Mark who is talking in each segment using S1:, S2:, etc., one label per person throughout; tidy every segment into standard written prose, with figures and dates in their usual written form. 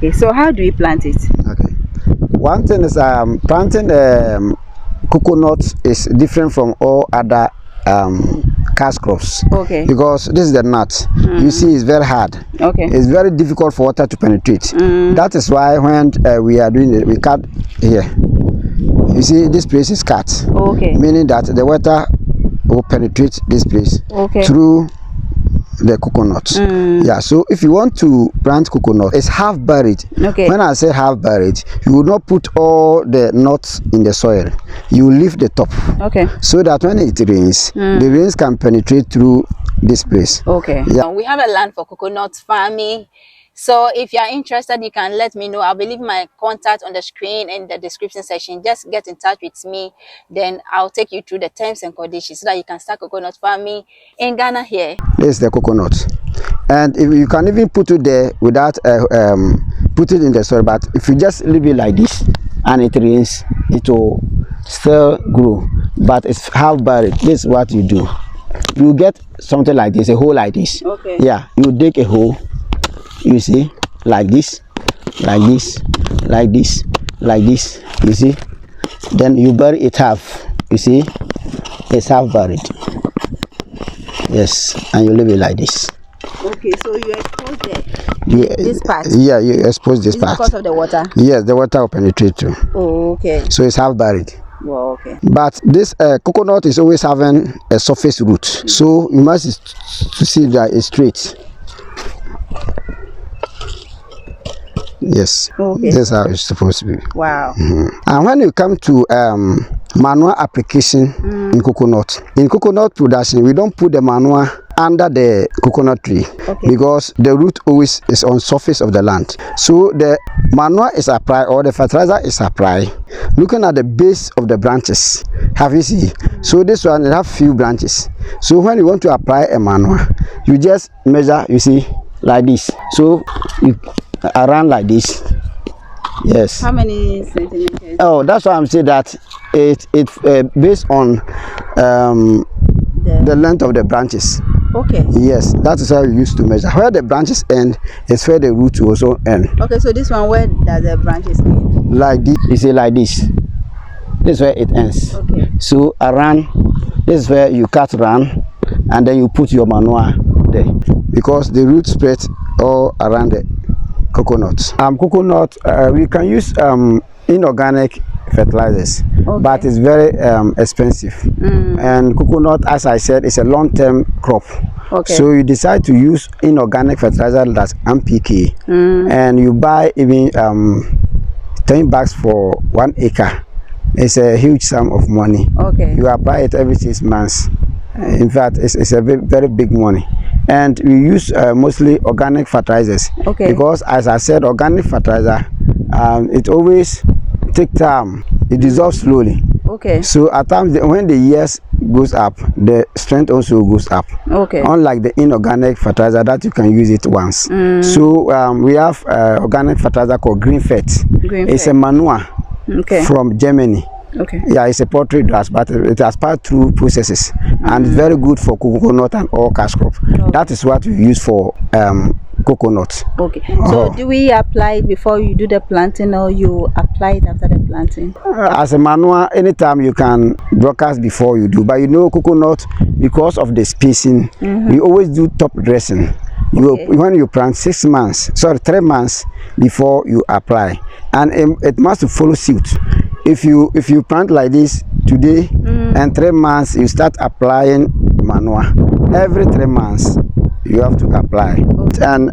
S1: Okay, so how do we plant it?
S2: Okay. One thing is planting coconut is different from all other cash crops.
S1: Okay.
S2: Because this is the nut. You see, it's very hard.
S1: Okay.
S2: It's very difficult for water to penetrate. That is why when we are doing it, we cut here. You see, this place is cut.
S1: Okay.
S2: Meaning that the water will penetrate this place through the coconut. Yeah, so if you want to plant coconut, it's half buried.
S1: Okay.
S2: When I say half buried, you will not put all the nuts in the soil. You will leave the top.
S1: Okay.
S2: So that when it rains, the rains can penetrate through this place.
S1: Okay.
S2: Yeah.
S1: We have a land for coconut farming. So if you are interested, you can let me know. I'll be leaving my contact on the screen in the description section. Just get in touch with me. Then I'll take you through the terms and conditions so that you can start coconut farming in Ghana here.
S2: This is the coconut. And if you can even put it there without put it in the soil. But if you just leave it like this and it rains, it will still grow. But it's half buried. This is what you do. You get something like this, a hole like this.
S1: Okay.
S2: Yeah, you dig a hole. You see, like this, like this, like this, like this. You see, then you bury it half. You see, it's half buried. Yes, and you leave it like this.
S1: Okay, so you expose
S2: this
S1: part.
S2: Yeah, you expose this part
S1: because of the water.
S2: Yes, the water will penetrate too.
S1: Oh, okay.
S2: So it's half buried.
S1: Well, okay.
S2: But this coconut is always having a surface root, so you must to see that it's straight. Yes, okay. This is how it's supposed to be.
S1: Wow.
S2: And when you come to manure application in coconut production, we don't put the manure under the coconut tree because the root always is on surface of the land. So the manure is applied, or the fertilizer is applied looking at the base of the branches. Have you seen? So this one, it have few branches. So when you want to apply a manure, you just measure, you see, like this. So you around like this. Yes.
S1: How many centimeters?
S2: Oh, that's why I'm saying that it based on the length of the branches.
S1: Okay.
S2: Yes, that is how you used to measure. Where the branches end is where the root will also end.
S1: Okay, so this one, where does the branches end?
S2: Like this. You see, like this. This is where it ends. Okay. So around, this is where you cut around, and then you put your manure there, because the root spread all around the coconut. Coconut, we can use inorganic fertilizers, but it's very expensive. And coconut, as I said, is a long-term crop. Okay. So you decide to use inorganic fertilizer, that's NPK, and you buy even 10 bags for 1 acre. It's a huge sum of money. Okay. You apply it every 6 months. In fact, it's a very big money. And we use mostly organic fertilizers. Okay. Because, as I said, organic fertilizer, it always takes time. It dissolves slowly. Okay. So at times, when the years goes up, the strength also goes up. Okay. Unlike the inorganic fertilizer that you can use it once. So we have organic fertilizer called Green Fet. It's a manure from Germany. Okay. Yeah, it's a poultry grass, but it has passed through processes, and it's very good for coconut and all cash crop. That is what we use for coconut. Okay.
S1: So do we apply it before you do the planting, or you apply it after the planting?
S2: As a manure, anytime you can broadcast before you do. But you know, coconut, because of the spacing, we always do top dressing. When you plant 3 months before you apply, and it must follow suit. If you plant like this today, and 3 months you start applying manure, every 3 months you have to apply. And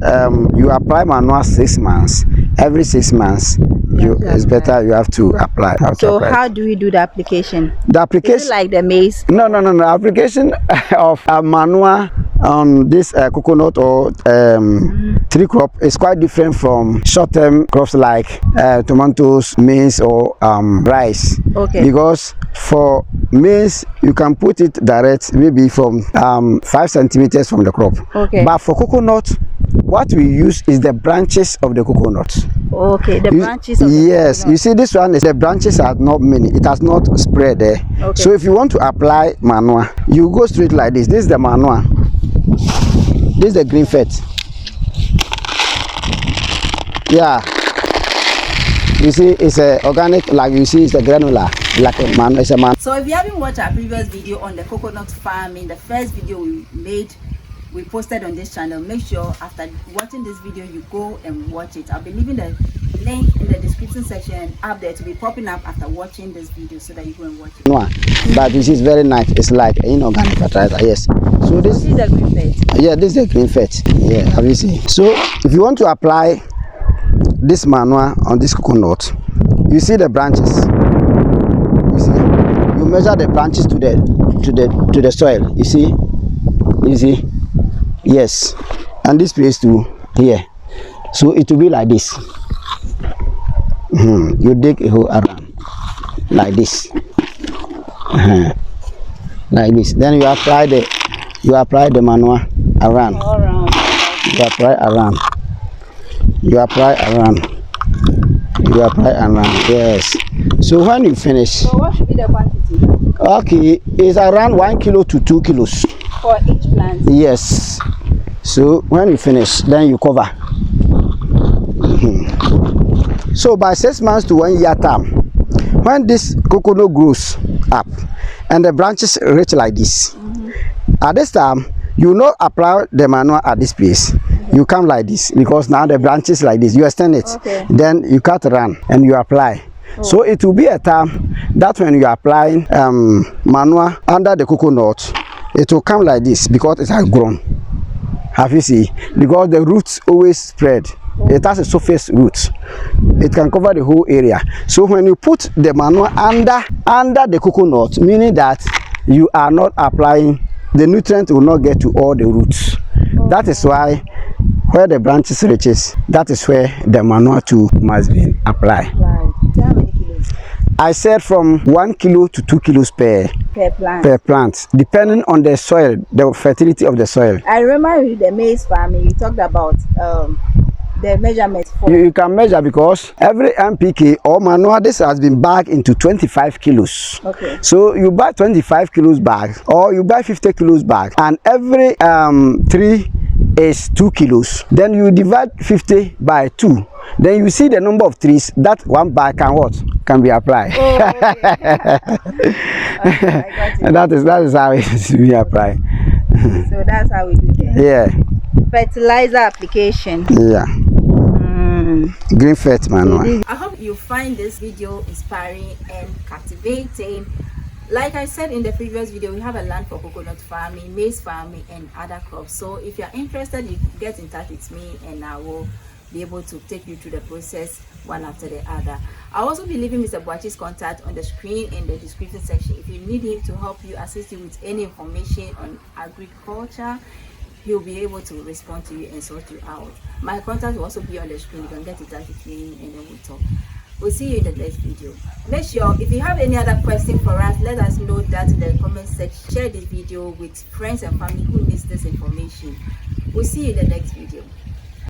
S2: you apply manure 6 months. Every 6 months it's better you have to apply.
S1: So how do we do the application?
S2: The application,
S1: is it like the maize?
S2: No. Application of manure on this coconut or tree crop is quite different from short-term crops like tomatoes, maize, or rice. Okay. Because for maize, you can put it direct, maybe from 5 centimeters from the crop. Okay. But for coconut, what we use is the branches of the coconut.
S1: Okay, the branches of the
S2: Yes, coconut. You see, this one is the branches are not many. It has not spread there. Okay. So if you want to apply manure, you go straight like this. This is the manure. This is the Green Fet. Yeah. You see, it's a organic, like you see, it's a granular, like a man. It's a man.
S1: So if you haven't watched our previous video on the coconut farming, the first video we made, we posted on this channel, make sure after watching this video you go and watch it. I'll be leaving the link in the description section up there to be popping up after watching this video so that you go and watch it.
S2: No, but this is very nice. It's like inorganic fertilizer. Yes. So this
S1: is the green fat.
S2: Yeah, this is the green fat. Yeah, have you seen? So if you want to apply this manure on this coconut, you see the branches. You see, you measure the branches to the soil. You see, yes, and this place to here. So it will be like this. You dig a hole around like this, like this. Then you apply the manure around.
S1: All around.
S2: You apply around. You apply around. You apply around. Yes. So when you finish.
S1: So what should be the quantity?
S2: Okay, it's around 1 kilo to 2 kilos.
S1: For each plant?
S2: Yes. So when you finish, then you cover. So by 6 months to 1 year time, when this coconut grows up and the branches reach like this, at this time, you not apply the manure at this place. You come like this because now the branches like this. You extend it, then you cut around and you apply. So it will be a time that when you are applying manure under the coconut, it will come like this because it has grown. Have you seen? Because the roots always spread. It has a surface root. It can cover the whole area. So when you put the manure under the coconut, meaning that you are not applying, the nutrient will not get to all the roots. That is why where the branches reaches, that is where the manure too must be applied.
S1: Right. How many kilos?
S2: I said from 1 kilo to 2 kilos per plant, depending on the soil, the fertility of the soil.
S1: I remember with the maize farming, you talked about the measurements for
S2: you can measure because every MPK or manure, this has been bagged into 25 kilos.
S1: Okay.
S2: So you buy 25 kilos bag or you buy 50 kilos bag, and every tree is 2 kilos. Then you divide 50 by 2. Then you see the number of trees that one bag can be applied.
S1: Oh, okay. Okay,
S2: And that is how it be applied.
S1: So that's how we do it.
S2: Yeah.
S1: Fertilizer application.
S2: Yeah. Green fat manure.
S1: I hope you find this video inspiring and captivating. Like I said in the previous video, we have a land for coconut farming, maize farming, and other crops. So if you're interested, you can get in touch with me and I will be able to take you through the process one after the other. I'll also be leaving Mr. Boachi's contact on the screen in the description section. If you need him to help you, assist you with any information on agriculture, he'll be able to respond to you and sort you out. My contact will also be on the screen. You can get in touch with me and then we'll talk. We'll see you in the next video. Make sure if you have any other question for us, let us know that in the comment section. Share this video with friends and family who needs this information. We'll see you in the next video.